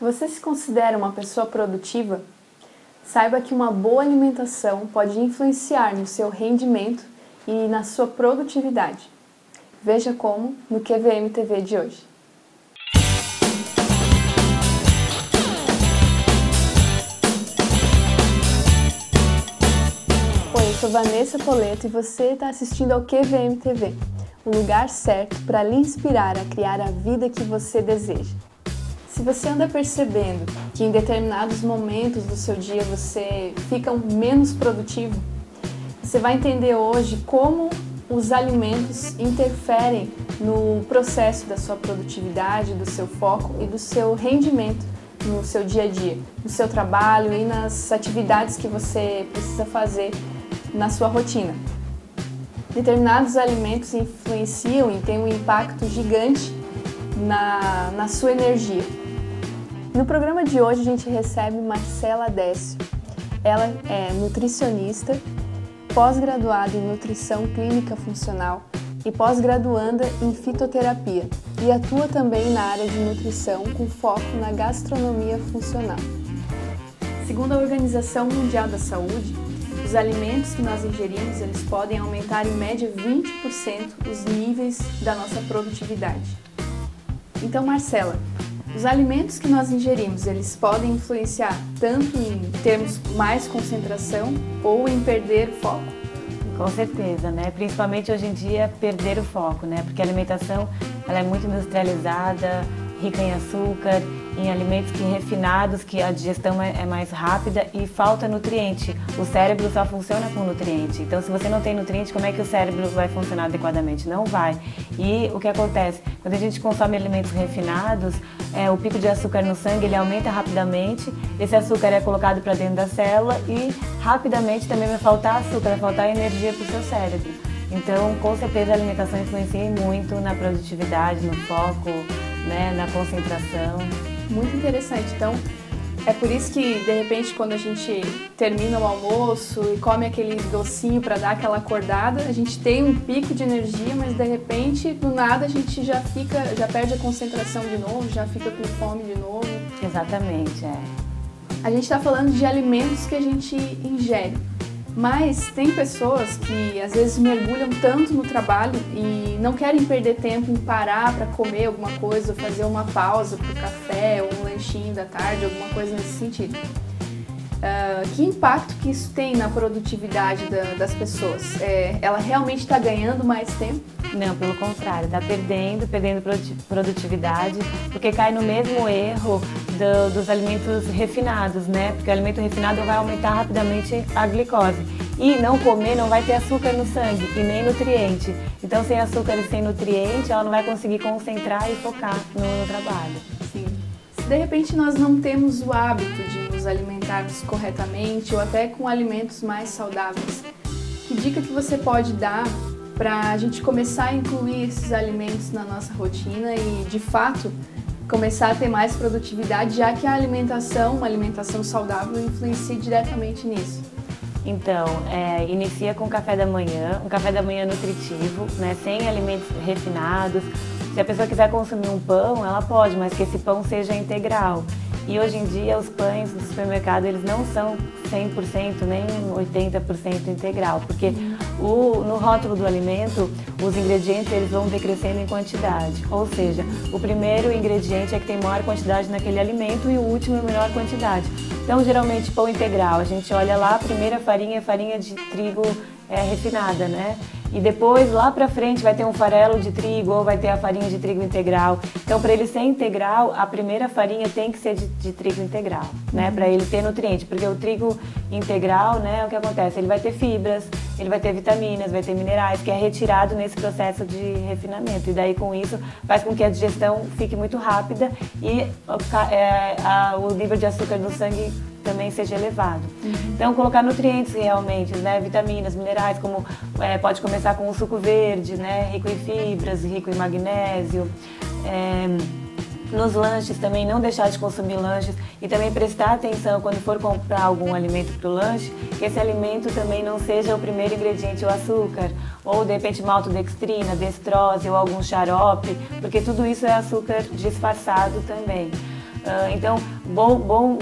Você se considera uma pessoa produtiva? Saiba que uma boa alimentação pode influenciar no seu rendimento e na sua produtividade. Veja como no QVM TV de hoje. Oi, eu sou Vanessa Poleto e você está assistindo ao QVM TV, o lugar certo para lhe inspirar a criar a vida que você deseja. Se você anda percebendo que em determinados momentos do seu dia você fica menos produtivo, você vai entender hoje como os alimentos interferem no processo da sua produtividade, do seu foco e do seu rendimento no seu dia a dia, no seu trabalho e nas atividades que você precisa fazer na sua rotina. Determinados alimentos influenciam e têm um impacto gigante na sua energia. No programa de hoje a gente recebe Marcela Décio. Ela é nutricionista, pós-graduada em nutrição clínica funcional e pós-graduanda em fitoterapia e atua também na área de nutrição com foco na gastronomia funcional. Segundo a Organização Mundial da Saúde, os alimentos que nós ingerimos eles podem aumentar em média 20% os níveis da nossa produtividade. Então, Marcela, os alimentos que nós ingerimos, eles podem influenciar tanto em termos mais concentração ou em perder o foco? Com certeza, né? Principalmente hoje em dia, perder o foco, né? Porque a alimentação ela é muito industrializada, rica em açúcar, em alimentos refinados, que a digestão é mais rápida e falta nutriente. O cérebro só funciona com nutriente. Então, se você não tem nutriente, como é que o cérebro vai funcionar adequadamente? Não vai. E o que acontece? Quando a gente consome alimentos refinados, o pico de açúcar no sangue ele aumenta rapidamente. Esse açúcar é colocado para dentro da célula e rapidamente também vai faltar açúcar, vai faltar energia para o seu cérebro. Então, com certeza, a alimentação influencia muito na produtividade, no foco, né, na concentração. Muito interessante. Então, é por isso que, de repente, quando a gente termina o almoço e come aquele docinho para dar aquela acordada, a gente tem um pico de energia, mas de repente, do nada, a gente já perde a concentração de novo, já fica com fome de novo. Exatamente, A gente está falando de alimentos que a gente ingere. Mas tem pessoas que às vezes mergulham tanto no trabalho e não querem perder tempo em parar para comer alguma coisa, ou fazer uma pausa para o café ou um lanchinho da tarde, alguma coisa nesse sentido. Que impacto que isso tem na produtividade das pessoas? Ela realmente está ganhando mais tempo? Não, pelo contrário, está perdendo produtividade, porque cai no mesmo erro dos alimentos refinados, né? Porque o alimento refinado vai aumentar rapidamente a glicose. E não comer não vai ter açúcar no sangue e nem nutriente. Então, sem açúcar e sem nutriente, ela não vai conseguir concentrar e focar no trabalho. Sim. Se de repente nós não temos o hábito de nos alimentarmos corretamente ou até com alimentos mais saudáveis, que dica que você pode dar para a gente começar a incluir esses alimentos na nossa rotina e, de fato, começar a ter mais produtividade, já que a alimentação, uma alimentação saudável, influencia diretamente nisso? Então, inicia com café da manhã, um café da manhã nutritivo, né, sem alimentos refinados. Se a pessoa quiser consumir um pão, ela pode, mas que esse pão seja integral. E hoje em dia os pães do supermercado eles não são 100% nem 80% integral, porque no rótulo do alimento os ingredientes eles vão decrescendo em quantidade, ou seja, o primeiro ingrediente é que tem maior quantidade naquele alimento e o último é menor quantidade. Então geralmente pão integral, a gente olha lá, a primeira farinha é farinha de trigo refinada, né? E depois, lá pra frente, vai ter um farelo de trigo ou vai ter a farinha de trigo integral. Então, para ele ser integral, a primeira farinha tem que ser de trigo integral, né? Para ele ter nutriente, porque o trigo integral, né, o que acontece? Ele vai ter fibras, ele vai ter vitaminas, vai ter minerais, que é retirado nesse processo de refinamento. E daí, com isso, faz com que a digestão fique muito rápida e o nível de açúcar no sangue também seja elevado. Então, colocar nutrientes realmente, né, vitaminas, minerais, como pode começar com o suco verde, né, rico em fibras, rico em magnésio. Nos lanches também, não deixar de consumir lanches e também prestar atenção quando for comprar algum alimento para o lanche, que esse alimento também não seja o primeiro ingrediente o açúcar, ou de repente maltodextrina, destrose ou algum xarope, porque tudo isso é açúcar disfarçado também. Então,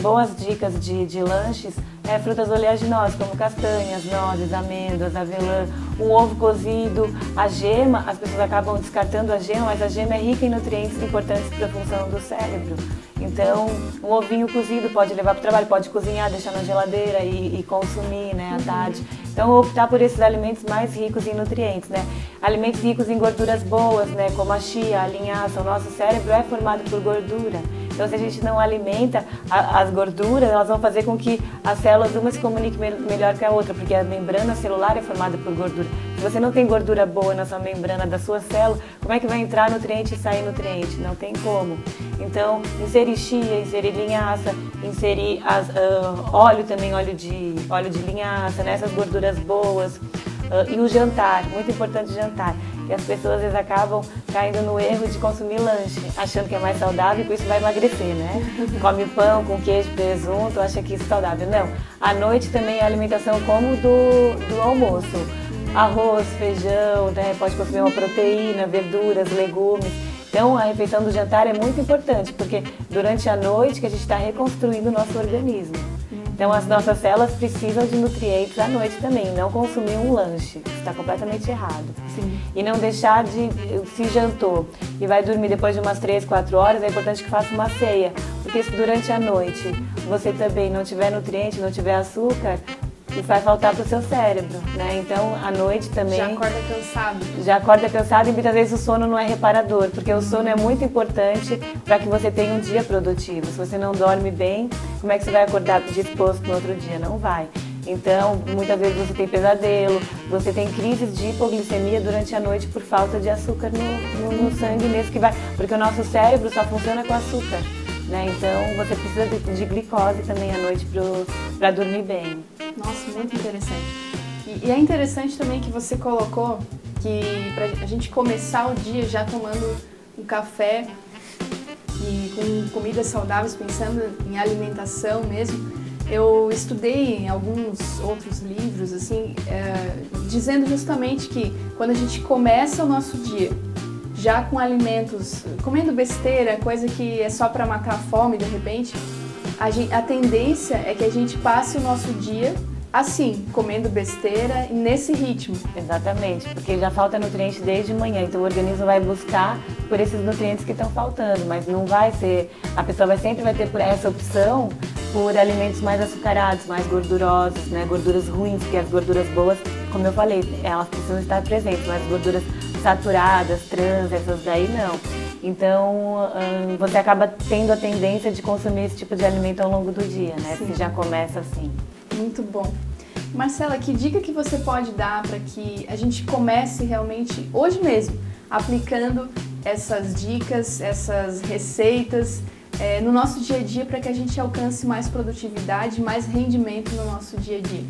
boas dicas de lanches frutas oleaginosas, como castanhas, nozes, amêndoas, avelã, um ovo cozido, a gema, as pessoas acabam descartando a gema, mas a gema é rica em nutrientes importantes para a função do cérebro. Então, um ovinho cozido pode levar para o trabalho, pode cozinhar, deixar na geladeira e consumir, né, à tarde. Então, optar por esses alimentos mais ricos em nutrientes, né? Alimentos ricos em gorduras boas, né, como a chia, a linhaça. O nosso cérebro é formado por gordura. Então, se a gente não alimenta as gorduras, elas vão fazer com que as células uma se comuniquem melhor que a outra, porque a membrana celular é formada por gordura. Se você não tem gordura boa na sua membrana da sua célula, como é que vai entrar nutriente e sair nutriente? Não tem como. Então, inserir chia, inserir linhaça, inserir óleo também, óleo de linhaça, né? Essas gorduras boas. E o jantar, muito importante o jantar. E as pessoas às vezes acabam caindo no erro de consumir lanche, achando que é mais saudável e com isso vai emagrecer, né? Come pão com queijo, presunto, acha que isso é saudável. Não, à noite também a alimentação como do almoço. Arroz, feijão, né? Pode consumir uma proteína, verduras, legumes. Então a refeição do jantar é muito importante, porque durante a noite que a gente está reconstruindo o nosso organismo. Então as nossas células precisam de nutrientes à noite também, não consumir um lanche, está completamente errado. Sim. E não deixar de, se jantou e vai dormir depois de umas 3, 4 horas, é importante que faça uma ceia, porque se durante a noite você também não tiver nutriente, não tiver açúcar, isso vai faltar para o seu cérebro, né? Então, à noite também... Já acorda cansado. Já acorda cansado e muitas vezes o sono não é reparador, porque o sono é muito importante para que você tenha um dia produtivo. Se você não dorme bem, como é que você vai acordar disposto no outro dia? Não vai. Então, muitas vezes você tem pesadelo, você tem crises de hipoglicemia durante a noite por falta de açúcar no sangue mesmo que vai... Porque o nosso cérebro só funciona com açúcar, né? Então, você precisa de glicose também à noite para dormir bem. Nossa, muito interessante. E é interessante também que você colocou que pra a gente começar o dia já tomando um café e com comidas saudáveis, pensando em alimentação mesmo. Eu estudei em alguns outros livros, assim, dizendo justamente que quando a gente começa o nosso dia já com alimentos, comendo besteira, coisa que é só para matar a fome de repente, a tendência é que a gente passe o nosso dia assim, comendo besteira e nesse ritmo. Exatamente, porque já falta nutriente desde manhã, então o organismo vai buscar por esses nutrientes que estão faltando, mas não vai ser, a pessoa sempre vai ter por essa opção por alimentos mais açucarados, mais gordurosos, né, gorduras ruins, porque as gorduras boas, como eu falei, elas precisam estar presentes, mas gorduras saturadas, trans, essas daí não. Então, você acaba tendo a tendência de consumir esse tipo de alimento ao longo do dia, né? Sim. Se já começa assim. Muito bom. Marcela, que dica que você pode dar para que a gente comece realmente hoje mesmo aplicando essas dicas, essas receitas no nosso dia a dia para que a gente alcance mais produtividade, mais rendimento no nosso dia a dia?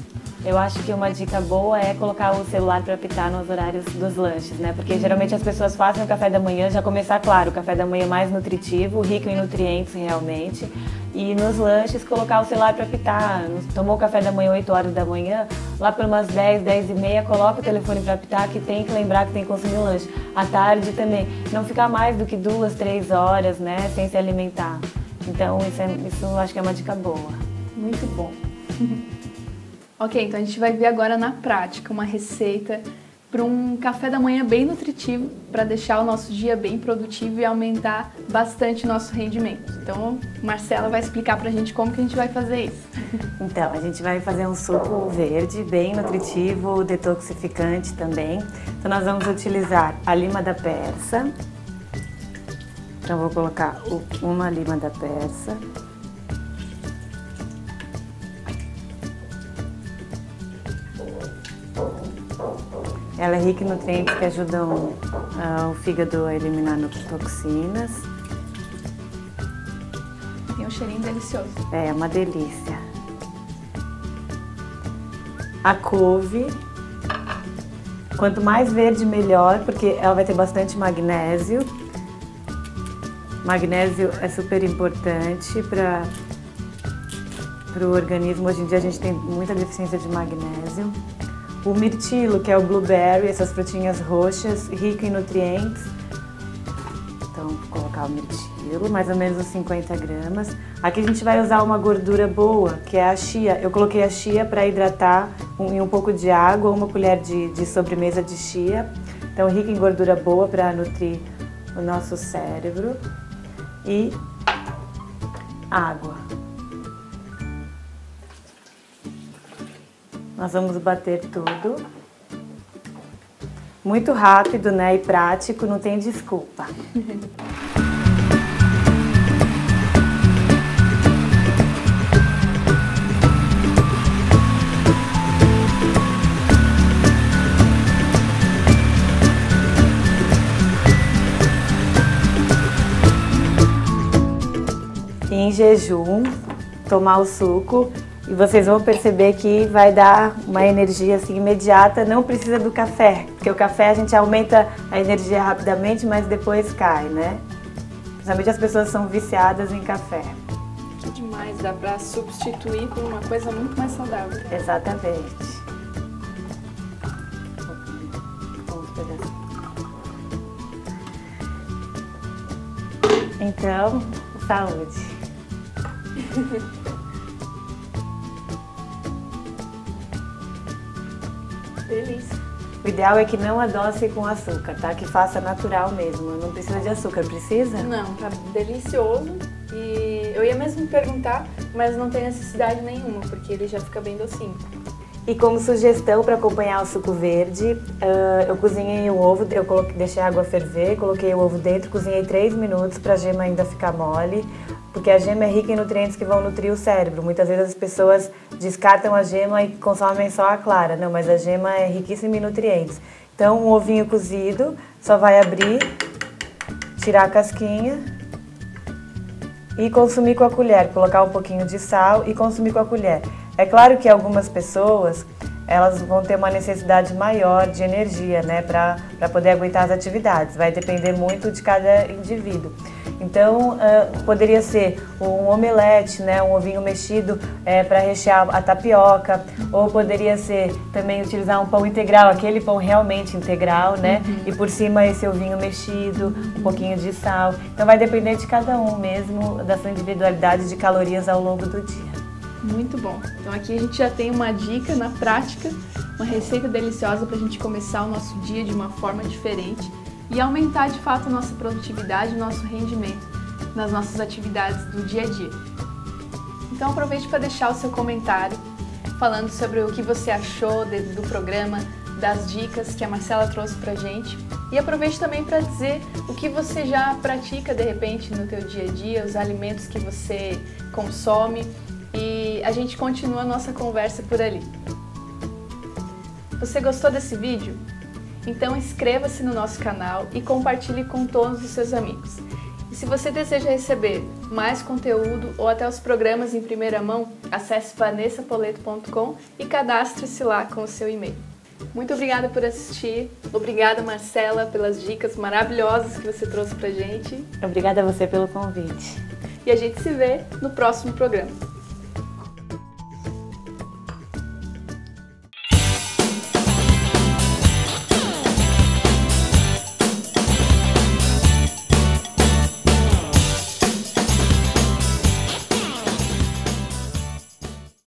Eu acho que uma dica boa é colocar o celular para apitar nos horários dos lanches, né? Porque geralmente as pessoas fazem o café da manhã, já começar, claro, o café da manhã mais nutritivo, rico em nutrientes realmente. E nos lanches colocar o celular para apitar. Tomou o café da manhã 8 horas da manhã, lá por umas 10, 10 e meia, coloca o telefone para apitar, que tem que lembrar que tem que consumir o lanche. À tarde também, não ficar mais do que 2, 3 horas, né, sem se alimentar. Então isso eu acho que é uma dica boa. Muito bom. Ok, então a gente vai ver agora na prática uma receita para um café da manhã bem nutritivo, para deixar o nosso dia bem produtivo e aumentar bastante o nosso rendimento. Então, Marcela vai explicar para a gente como que a gente vai fazer isso. Então, a gente vai fazer um suco verde, bem nutritivo, detoxificante também. Então, nós vamos utilizar a lima da Persa. Então, vou colocar uma lima da Persa. Ela é rica em nutrientes que ajudam o fígado a eliminar toxinas. Tem um cheirinho delicioso. É uma delícia. A couve. Quanto mais verde, melhor, porque ela vai ter bastante magnésio. Magnésio é super importante para o organismo. Hoje em dia a gente tem muita deficiência de magnésio. O mirtilo, que é o blueberry, essas frutinhas roxas, rico em nutrientes. Então, vou colocar colocar o mirtilo, mais ou menos uns 50 gramas. Aqui a gente vai usar uma gordura boa, que é a chia. Eu coloquei a chia para hidratar em um pouco de água, uma colher de sobremesa de chia. Então, rica em gordura boa para nutrir o nosso cérebro. E água. Nós vamos bater tudo. Muito rápido, né, e prático, não tem desculpa. E em jejum, tomar o suco. E vocês vão perceber que vai dar uma energia assim, imediata, não precisa do café, porque o café a gente aumenta a energia rapidamente, mas depois cai, né? Principalmente as pessoas são viciadas em café. Que demais, dá pra substituir por uma coisa muito mais saudável. Exatamente. Vamos pegar. Então, saúde. Delícia. O ideal é que não adoce com açúcar, tá? Que faça natural mesmo. Não precisa de açúcar, precisa? Não, tá delicioso. E eu ia mesmo perguntar, mas não tem necessidade nenhuma, porque ele já fica bem docinho. E como sugestão para acompanhar o suco verde, eu cozinhei o ovo, deixei a água ferver, coloquei o ovo dentro, cozinhei 3 minutos para a gema ainda ficar mole, porque a gema é rica em nutrientes que vão nutrir o cérebro. Muitas vezes as pessoas descartam a gema e consomem só a clara, não, mas a gema é riquíssima em nutrientes. Então, um ovinho cozido, só vai abrir, tirar a casquinha e consumir com a colher, colocar um pouquinho de sal e consumir com a colher. É claro que algumas pessoas, elas vão ter uma necessidade maior de energia, né, para poder aguentar as atividades. Vai depender muito de cada indivíduo. Então, poderia ser um omelete, né, um ovinho mexido para rechear a tapioca, ou poderia ser também utilizar um pão integral, aquele pão realmente integral, né, e por cima esse ovinho mexido, um pouquinho de sal. Então, vai depender de cada um mesmo, da sua individualidade de calorias ao longo do dia. Muito bom. Então aqui a gente já tem uma dica na prática, uma receita deliciosa para a gente começar o nosso dia de uma forma diferente e aumentar de fato a nossa produtividade, o nosso rendimento nas nossas atividades do dia a dia. Então aproveite para deixar o seu comentário falando sobre o que você achou do programa, das dicas que a Marcela trouxe pra gente. E aproveite também para dizer o que você já pratica de repente no teu dia a dia, os alimentos que você consome. E a gente continua a nossa conversa por ali. Você gostou desse vídeo? Então inscreva-se no nosso canal e compartilhe com todos os seus amigos. E se você deseja receber mais conteúdo ou até os programas em primeira mão, acesse vanessapoleto.com e cadastre-se lá com o seu e-mail. Muito obrigada por assistir. Obrigada, Marcela, pelas dicas maravilhosas que você trouxe pra gente. Obrigada a você pelo convite. E a gente se vê no próximo programa.